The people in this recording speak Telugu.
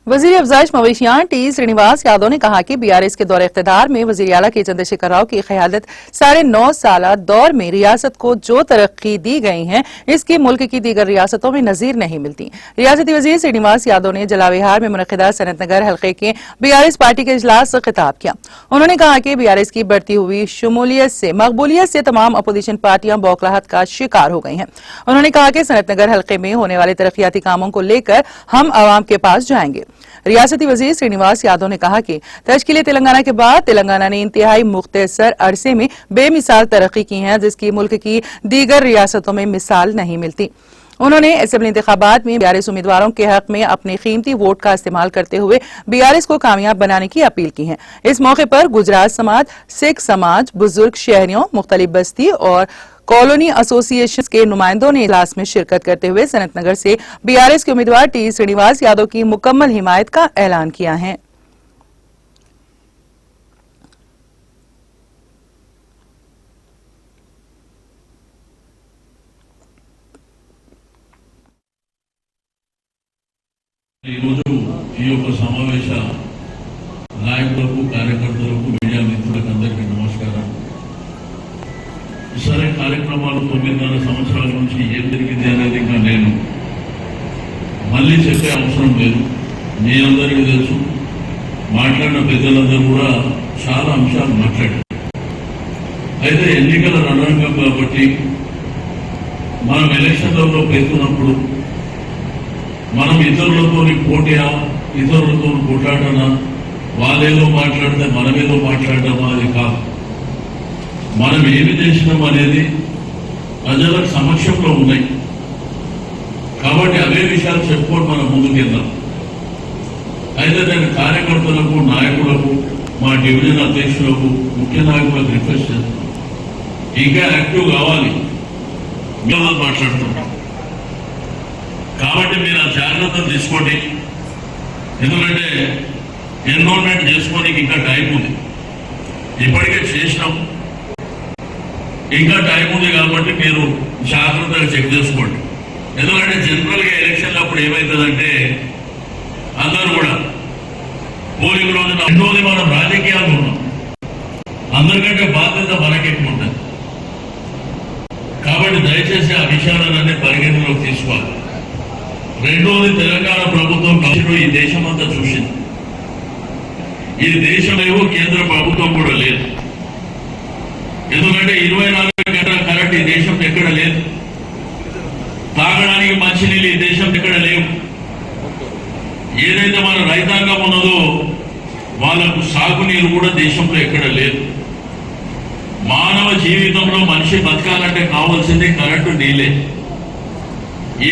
वजीर अफजाइश मवेशियां टी श्रीनिवास यादव ने कहा कि बीआरएस के दौरे इख्तिदार में वजीर आला के चंद्रशेखर राव की क़यादत 9.5 साला दौर में रियासत को जो तरक्की दी गई है इसकी मुल्क की दीगर रियासतों में नजीर नहीं मिलती। रियासती वजीर श्रीनिवास यादव ने जलाविहार में मुनक़िदा सनतनगर हल्के के बीआरएस पार्टी के इजलास से खिताब किया। उन्होंने कहा कि बीआरएस की बढ़ती हुई शमूलियत से मकबूलियत से तमाम अपोजिशन पार्टियां बौखलाहट का शिकार हो गई हैं। उन्होंने कहा कि सनतनगर हल्के में होने वाले तरक्याती कामों को लेकर हम आवाम के पास जाएंगे। रियासती वजीर श्रीनिवास यादव ने कहा कि तश्कील तेलंगाना के बाद तेलंगाना ने इंतहाई मुख्तसर अरसे में बेमिसाल तरक्की की है जिसकी मुल्क की दीगर रियासतों में मिसाल नहीं मिलती। उन्होंने असेंबली इंतखाबात में बीआरएस उम्मीदवारों के हक में अपने कीमती वोट का इस्तेमाल करते हुए बीआरएस को कामयाब बनाने की अपील की है। इस मौके पर गुजरात समाज, सिख समाज, बुजुर्ग शहरियों, मुख्तलिफ बस्ती और कॉलोनी एसोसिएशन के नुमाइंदों ने इजलास में शिरकत करते हुए सनतनगर से बीआरएस के उम्मीदवार टी श्रीनिवास यादव की मुकम्मल हिमायत का ऐलान किया है। समावेश नायकुలకు కార్యకర్తలకు మీడియా మిత్రులకు అందరికీ నమస్కారం। ఈసారి కార్యక్రమాలు 9.5 సంవత్సరాల నుంచి ఏం జరిగింది అనేది ఇంకా నేను మళ్ళీ చెప్పే అవసరం లేదు, మీ అందరికీ తెలుసు। మాట్లాడిన పెద్దలందరూ కూడా చాలా అంశాలు మాట్లాడారు। అయితే ఎన్నికల రణరంగం కాబట్టి మనం ఎలక్షన్లలో పెడుతున్నప్పుడు మనం ఇతరులతో పోటీయా, ఇతరులతో కొట్లాడనా, వాళ్ళేదో మాట్లాడితే మనమేదో మాట్లాడటమా అది కాదు। మనం ఏమి చేసినాం అనేది ప్రజల సమక్షంలో ఉన్నాయి కాబట్టి అవే విషయాలు చెప్పుకొని మనం ముందుకెళ్దాం। అయితే నేను కార్యకర్తలకు, నాయకులకు, మా డివిజన్ అధ్యక్షులకు, ముఖ్య నాయకులకు రిక్వెస్ట్ చేస్తున్నాం, ఇంకా యాక్టివ్ కావాలి, మేము మాట్లాడుతున్నాం కాబట్టి మీరు ఆ జాగ్రత్తలు తీసుకోండి। ఎందుకంటే ఎన్రోల్మెంట్ చేసుకోవడానికి ఇంకా టైం ఉంది, ఇప్పటికే చేసినాం, ఇంకా టైం ఉంది కాబట్టి మీరు జాగ్రత్తగా చెక్ చేసుకోండి। ఎందుకంటే జనరల్గా ఎలక్షన్లు అప్పుడు ఏమవుతుందంటే అందరూ కూడా పోలింగ్ రోజున రెండోది మనం రాజకీయాలు ఉన్నాం, అందరికంటే బాధ్యత మనకెక్కువ ఉంటుంది కాబట్టి దయచేసి ఆ విషయాలన్నీ పరిగణలోకి తీసుకోవాలి। రెండోది తెలంగాణ ప్రభుత్వం ఈ దేశం అంతా చూసింది, ఈ దేశంలో కేంద్ర ప్రభుత్వం కూడా లేదు। ఎందుకంటే 24 గంటల కరెంట్ ఈ దేశంలో ఎక్కడ లేదు, తాగడానికి మంచినీళ్ళు ఈ దేశంలో ఎక్కడ లేవు। ఏదైతే మన రైతాంగం ఉన్నదో వాళ్ళకు సాగునీరు కూడా దేశంలో ఎక్కడ లేదు। మానవ జీవితంలో మనిషి బతకాలంటే కావాల్సింది కరెంటు, నీళ్ళే। ఈ